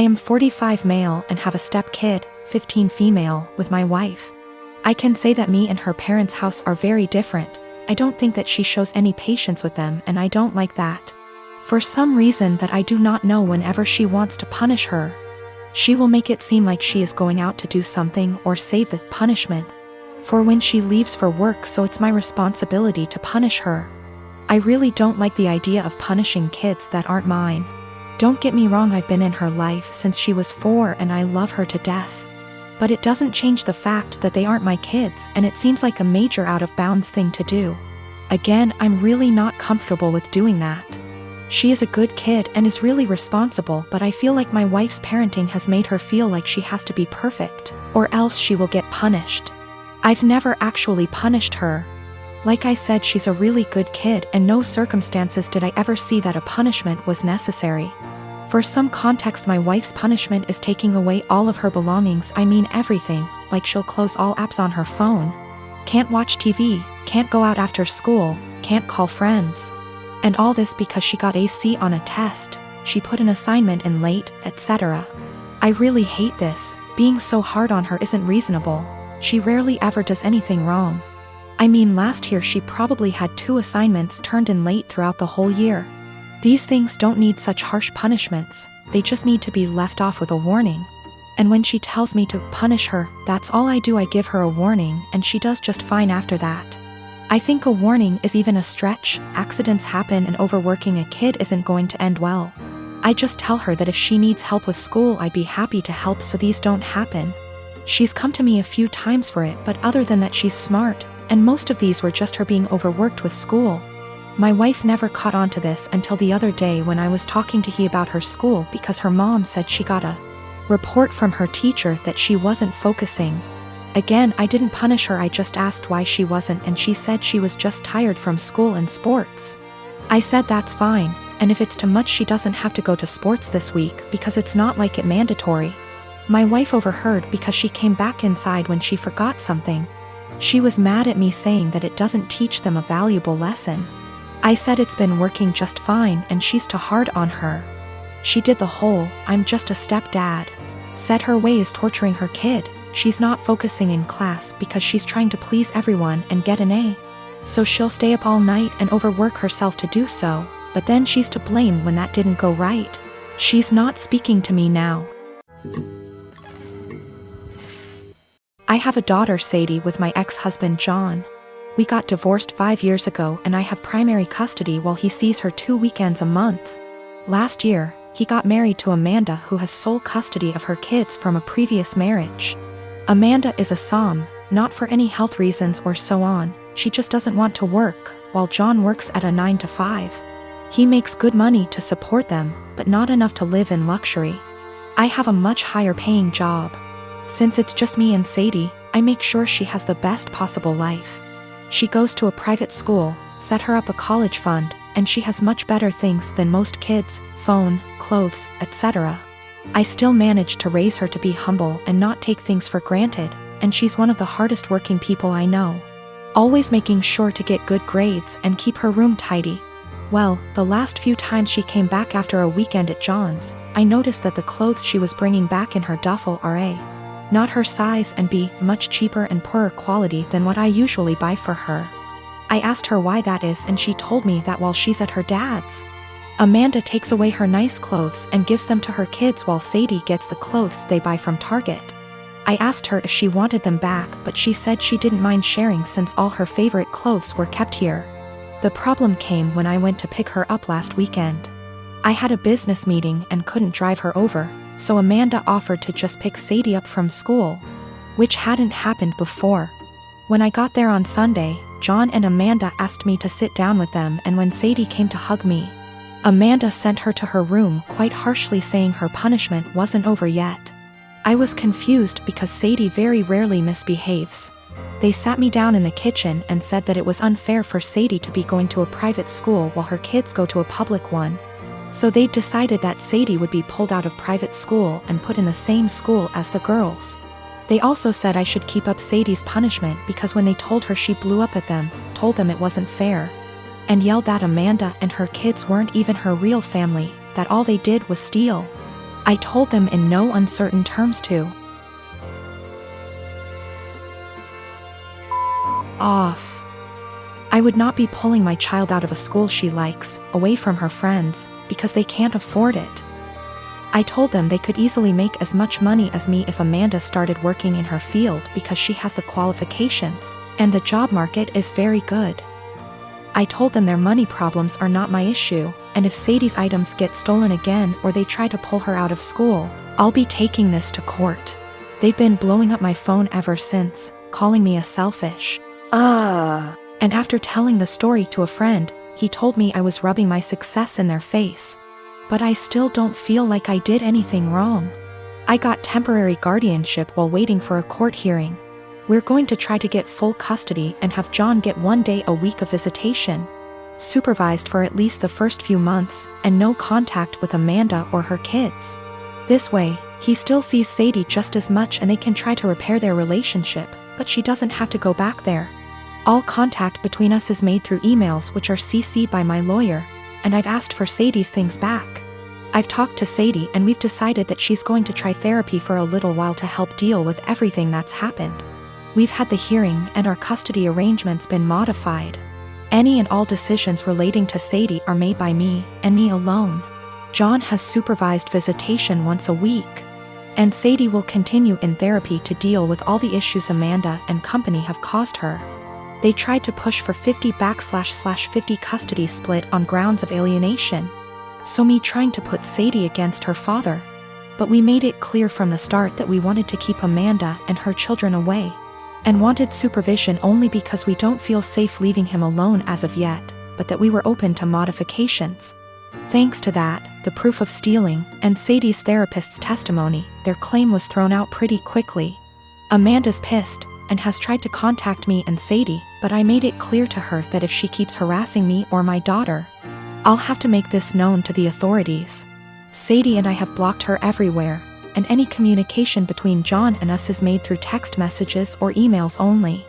I am 45 male and have a step kid, 15 female, with my wife. I can say that me and her parents' house are very different. I don't think that she shows any patience with them, and I don't like that. For some reason that I do not know, whenever she wants to punish her, she will make it seem like she is going out to do something or save the punishment for when she leaves for work, so it's my responsibility to punish her. I really don't like the idea of punishing kids that aren't mine. Don't get me wrong, I've been in her life since she was 4 and I love her to death. But it doesn't change the fact that they aren't my kids, and it seems like a major out of bounds thing to do. Again, I'm really not comfortable with doing that. She is a good kid and is really responsible, but I feel like my wife's parenting has made her feel like she has to be perfect, or else she will get punished. I've never actually punished her. Like I said, she's a really good kid, and no circumstances did I ever see that a punishment was necessary. For some context, my wife's punishment is taking away all of her belongings. I mean everything, like she'll close all apps on her phone, can't watch TV, can't go out after school, can't call friends. And all this because she got a C on a test, she put an assignment in late, etc. I really hate this. Being so hard on her isn't reasonable. She rarely ever does anything wrong. I mean, last year she probably had 2 assignments turned in late throughout the whole year. These things don't need such harsh punishments, they just need to be left off with a warning. And when she tells me to punish her, that's all I do. I give her a warning and she does just fine after that. I think a warning is even a stretch. Accidents happen, and overworking a kid isn't going to end well. I just tell her that if she needs help with school, I'd be happy to help so these don't happen. She's come to me a few times for it, but other than that, she's smart, and most of these were just her being overworked with school. My wife never caught on to this until the other day when I was talking to he about her school, because her mom said she got a report from her teacher that she wasn't focusing. Again, I didn't punish her, I just asked why she wasn't, and she said she was just tired from school and sports. I said that's fine, and if it's too much she doesn't have to go to sports this week because it's not like it mandatory. My wife overheard because she came back inside when she forgot something. She was mad at me, saying that it doesn't teach them a valuable lesson. I said it's been working just fine and she's too hard on her. She did the whole "I'm just a stepdad" said her way is torturing her kid. She's not focusing in class because she's trying to please everyone and get an A. So she'll stay up all night and overwork herself to do so, but then she's to blame when that didn't go right. She's not speaking to me now. I have a daughter, Sadie, with my ex-husband John. We got divorced 5 years ago and I have primary custody while he sees her 2 weekends a month. Last year, he got married to Amanda, who has sole custody of her kids from a previous marriage. Amanda is a SOM, not for any health reasons or so on, she just doesn't want to work, while John works at a 9 to 5. He makes good money to support them, but not enough to live in luxury. I have a much higher paying job. Since it's just me and Sadie, I make sure she has the best possible life. She goes to a private school, set her up a college fund, and she has much better things than most kids: phone, clothes, etc. I still manage to raise her to be humble and not take things for granted, and she's one of the hardest working people I know. Always making sure to get good grades and keep her room tidy. Well, the last few times she came back after a weekend at John's, I noticed that the clothes she was bringing back in her duffel are A, not her size, and B, much cheaper and poorer quality than what I usually buy for her. I asked her why that is, and she told me that while she's at her dad's, Amanda takes away her nice clothes and gives them to her kids while Sadie gets the clothes they buy from Target. I asked her if she wanted them back, but she said she didn't mind sharing since all her favorite clothes were kept here. The problem came when I went to pick her up last weekend. I had a business meeting and couldn't drive her over, so Amanda offered to just pick Sadie up from school, which hadn't happened before. When I got there on Sunday, John and Amanda asked me to sit down with them, and when Sadie came to hug me, Amanda sent her to her room quite harshly, saying her punishment wasn't over yet. I was confused because Sadie very rarely misbehaves. They sat me down in the kitchen and said that it was unfair for Sadie to be going to a private school while her kids go to a public one. So they decided that Sadie would be pulled out of private school and put in the same school as the girls. They also said I should keep up Sadie's punishment because when they told her, she blew up at them, told them it wasn't fair, and yelled that Amanda and her kids weren't even her real family, that all they did was steal. I told them in no uncertain terms to off. I would not be pulling my child out of a school she likes, away from her friends, because they can't afford it. I told them they could easily make as much money as me if Amanda started working in her field because she has the qualifications, and the job market is very good. I told them their money problems are not my issue, and if Sadie's items get stolen again or they try to pull her out of school, I'll be taking this to court. They've been blowing up my phone ever since, calling me a selfish. And after telling the story to a friend, he told me I was rubbing my success in their face. But I still don't feel like I did anything wrong. I got temporary guardianship while waiting for a court hearing. We're going to try to get full custody and have John get 1 day a week of visitation, supervised for at least the first few months, and no contact with Amanda or her kids. This way, he still sees Sadie just as much and they can try to repair their relationship, but she doesn't have to go back there. All contact between us is made through emails which are CC'd by my lawyer, and I've asked for Sadie's things back. I've talked to Sadie and we've decided that she's going to try therapy for a little while to help deal with everything that's happened. We've had the hearing and our custody arrangements been modified. Any and all decisions relating to Sadie are made by me, and me alone. John has supervised visitation once a week. And Sadie will continue in therapy to deal with all the issues Amanda and company have caused her. They tried to push for 50/50 custody split on grounds of alienation. So me trying to put Sadie against her father. But we made it clear from the start that we wanted to keep Amanda and her children away, and wanted supervision only because we don't feel safe leaving him alone as of yet, but that we were open to modifications. Thanks to that, the proof of stealing, and Sadie's therapist's testimony, their claim was thrown out pretty quickly. Amanda's pissed, and has tried to contact me and Sadie, but I made it clear to her that if she keeps harassing me or my daughter, I'll have to make this known to the authorities. Sadie and I have blocked her everywhere, and any communication between John and us is made through text messages or emails only.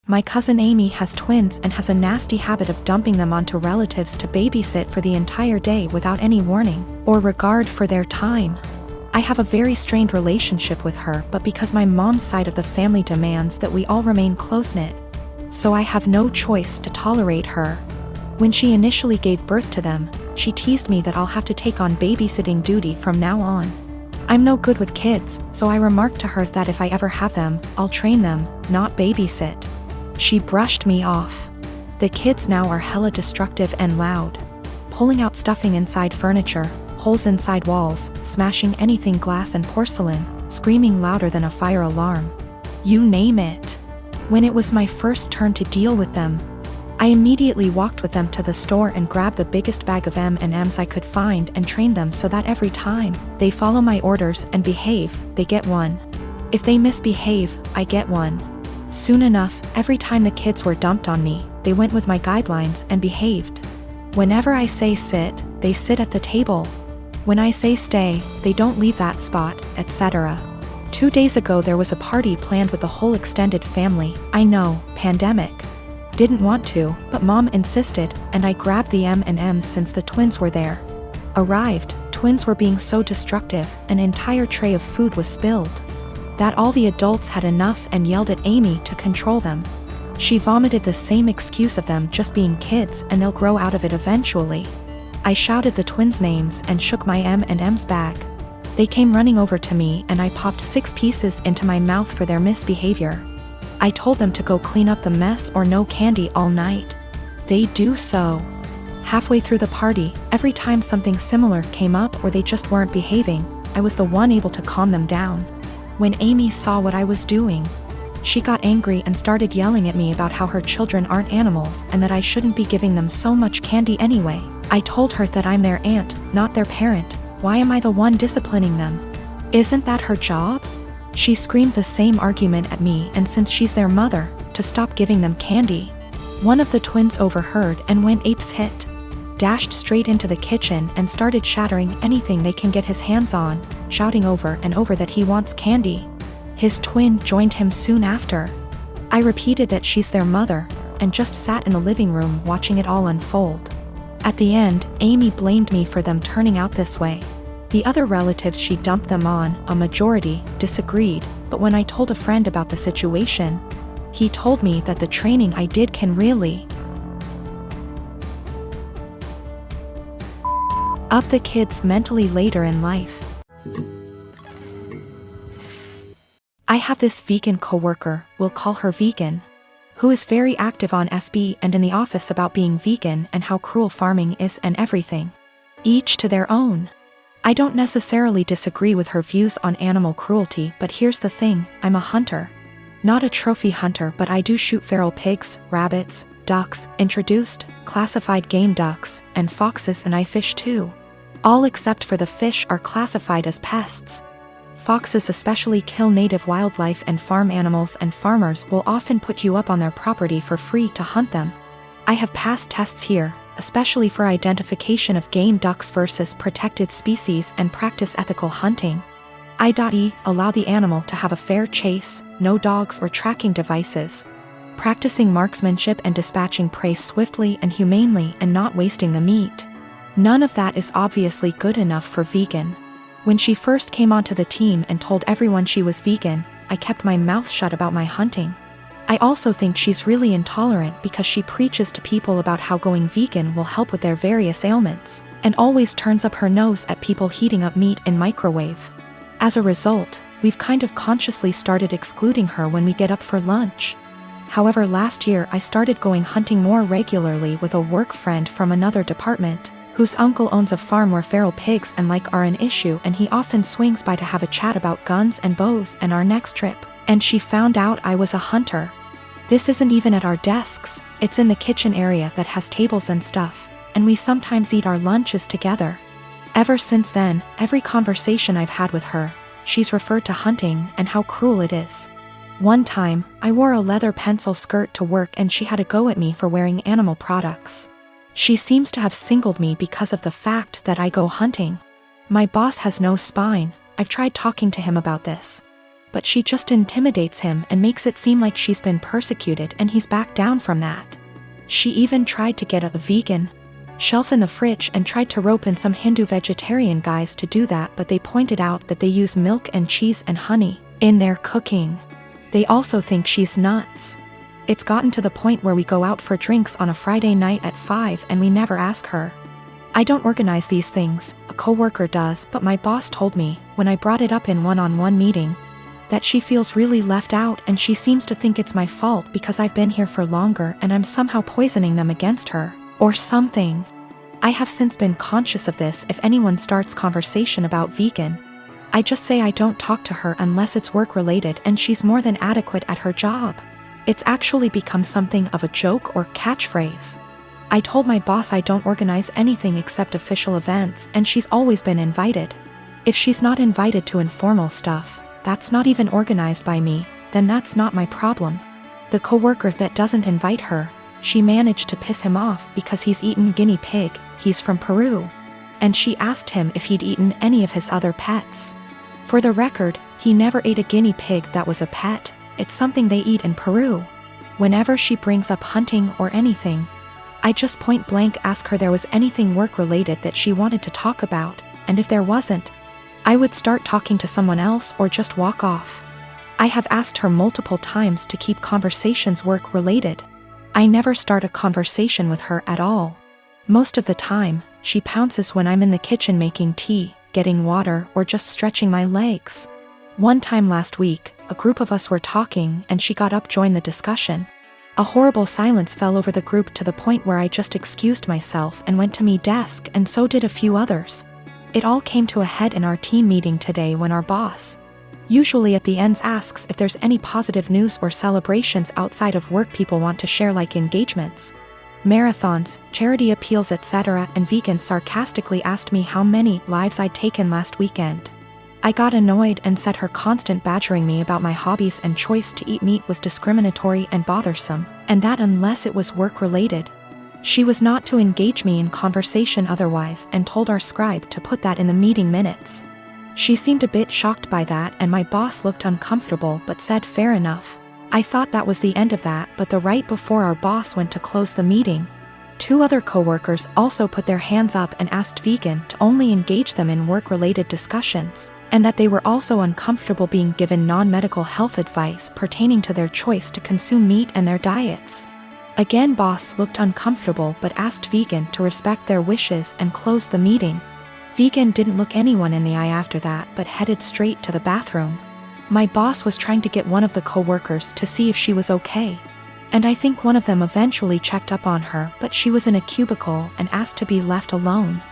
My cousin Amy has twins and has a nasty habit of dumping them onto relatives to babysit for the entire day without any warning or regard for their time. I have a very strained relationship with her, but because my mom's side of the family demands that we all remain close-knit, so I have no choice to tolerate her. When she initially gave birth to them, she teased me that I'll have to take on babysitting duty from now on. I'm no good with kids, so I remarked to her that if I ever have them, I'll train them, not babysit. She brushed me off. The kids now are hella destructive and loud, pulling out stuffing inside furniture, holes inside walls, smashing anything glass and porcelain, screaming louder than a fire alarm. You name it. When it was my first turn to deal with them, I immediately walked with them to the store and grabbed the biggest bag of M&Ms I could find and trained them so that every time they follow my orders and behave, they get one. If they misbehave, I get one. Soon enough, every time the kids were dumped on me, they went with my guidelines and behaved. Whenever I say sit, they sit at the table. When I say stay, they don't leave that spot, etc. 2 days ago there was a party planned with the whole extended family. I know, pandemic. Didn't want to, but mom insisted, and I grabbed the M&Ms since the twins were there. Arrived, twins were being so destructive, an entire tray of food was spilled. That all the adults had enough and yelled at Amy to control them. She vomited the same excuse of them just being kids and they'll grow out of it eventually. I shouted the twins' names and shook my M&Ms bag. They came running over to me and I popped 6 pieces into my mouth for their misbehavior. I told them to go clean up the mess or no candy all night. They do so. Halfway through the party, every time something similar came up or they just weren't behaving, I was the one able to calm them down. When Amy saw what I was doing, she got angry and started yelling at me about how her children aren't animals and that I shouldn't be giving them so much candy anyway. I told her that I'm their aunt, not their parent. Why am I the one disciplining them? Isn't that her job? She screamed the same argument at me, and since she's their mother, to stop giving them candy. One of the twins overheard and went apes hit. Dashed straight into the kitchen and started shattering anything they can get his hands on, shouting over and over that he wants candy. His twin joined him soon after. I repeated that she's their mother, and just sat in the living room watching it all unfold. At the end, Amy blamed me for them turning out this way. The other relatives she dumped them on, a majority, disagreed, but when I told a friend about the situation, he told me that the training I did can really up the kids mentally later in life. I have this vegan coworker, we'll call her Vegan, who is very active on FB and in the office about being vegan and how cruel farming is and everything. Each to their own. I don't necessarily disagree with her views on animal cruelty, but here's the thing, I'm a hunter. Not a trophy hunter, but I do shoot feral pigs, rabbits, ducks, introduced, classified game ducks, and foxes, and I fish too. All except for the fish are classified as pests. Foxes especially kill native wildlife and farm animals, and farmers will often put you up on their property for free to hunt them. I have passed tests here, especially for identification of game ducks versus protected species, and practice ethical hunting. I.e. allow the animal to have a fair chase, no dogs or tracking devices. Practicing marksmanship and dispatching prey swiftly and humanely and not wasting the meat. None of that is obviously good enough for Vegan. When she first came onto the team and told everyone she was vegan, I kept my mouth shut about my hunting. I also think she's really intolerant because she preaches to people about how going vegan will help with their various ailments, and always turns up her nose at people heating up meat in microwave. As a result, we've kind of consciously started excluding her when we get up for lunch. However, last year I started going hunting more regularly with a work friend from another department, whose uncle owns a farm where feral pigs and like are an issue, and he often swings by to have a chat about guns and bows and our next trip. And she found out I was a hunter. This isn't even at our desks, it's in the kitchen area that has tables and stuff, and we sometimes eat our lunches together. Ever since then, every conversation I've had with her, she's referred to hunting and how cruel it is. One time, I wore a leather pencil skirt to work and she had a go at me for wearing animal products. She seems to have singled me because of the fact that I go hunting. My boss has no spine, I've tried talking to him about this. But she just intimidates him and makes it seem like she's been persecuted, and he's backed down from that. She even tried to get a vegan shelf in the fridge and tried to rope in some Hindu vegetarian guys to do that, but they pointed out that they use milk and cheese and honey in their cooking. They also think she's nuts. It's gotten to the point where we go out for drinks on a Friday night at 5 and we never ask her. I don't organize these things, a coworker does, but my boss told me, when I brought it up in one-on-one meeting, that she feels really left out and she seems to think it's my fault because I've been here for longer and I'm somehow poisoning them against her, or something. I have since been conscious of this. If anyone starts conversation about vegan, I just say I don't talk to her unless it's work-related and she's more than adequate at her job. It's actually become something of a joke or catchphrase. I told my boss I don't organize anything except official events, and she's always been invited. If she's not invited to informal stuff, that's not even organized by me, then that's not my problem. The coworker that doesn't invite her, she managed to piss him off because he's eaten guinea pig, he's from Peru. And she asked him if he'd eaten any of his other pets. For the record, he never ate a guinea pig that was a pet. It's something they eat in Peru. Whenever she brings up hunting or anything, I just point blank ask her there was anything work-related that she wanted to talk about, and if there wasn't, I would start talking to someone else or just walk off. I have asked her multiple times to keep conversations work-related. I never start a conversation with her at all. Most of the time, she pounces when I'm in the kitchen making tea, getting water, or just stretching my legs. One time last week, a group of us were talking and she got up to join the discussion. A horrible silence fell over the group to the point where I just excused myself and went to my desk, and so did a few others. It all came to a head in our team meeting today when our boss, usually at the ends, asks if there's any positive news or celebrations outside of work people want to share, like engagements, marathons, charity appeals, etc., and Vegan sarcastically asked me how many lives I'd taken last weekend. I got annoyed and said her constant badgering me about my hobbies and choice to eat meat was discriminatory and bothersome, and that unless it was work-related, she was not to engage me in conversation otherwise, and told our scribe to put that in the meeting minutes. She seemed a bit shocked by that, and my boss looked uncomfortable but said fair enough. I thought that was the end of that, but right before our boss went to close the meeting, 2 other coworkers also put their hands up and asked Vegan to only engage them in work-related discussions, and that they were also uncomfortable being given non-medical health advice pertaining to their choice to consume meat and their diets. Again, boss looked uncomfortable but asked Vegan to respect their wishes and closed the meeting. Vegan didn't look anyone in the eye after that but headed straight to the bathroom. My boss was trying to get one of the coworkers to see if she was okay. And I think one of them eventually checked up on her, but she was in a cubicle and asked to be left alone.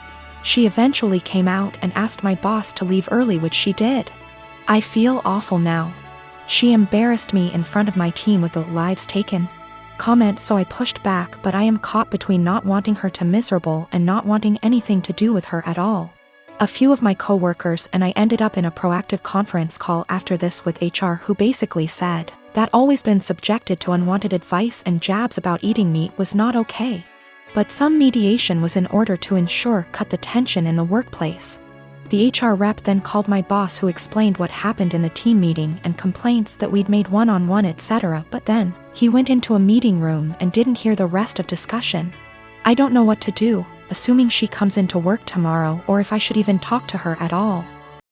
She eventually came out and asked my boss to leave early, which she did. I feel awful now. She embarrassed me in front of my team with the lives taken comment, so I pushed back, but I am caught between not wanting her to miserable and not wanting anything to do with her at all. A few of my coworkers and I ended up in a proactive conference call after this with HR, who basically said that always been subjected to unwanted advice and jabs about eating meat was not okay. But some mediation was in order to ensure cut the tension in the workplace. The HR rep then called my boss, who explained what happened in the team meeting and complaints that we'd made one-on-one etc., but then he went into a meeting room and didn't hear the rest of discussion. I don't know what to do, assuming she comes into work tomorrow, or if I should even talk to her at all.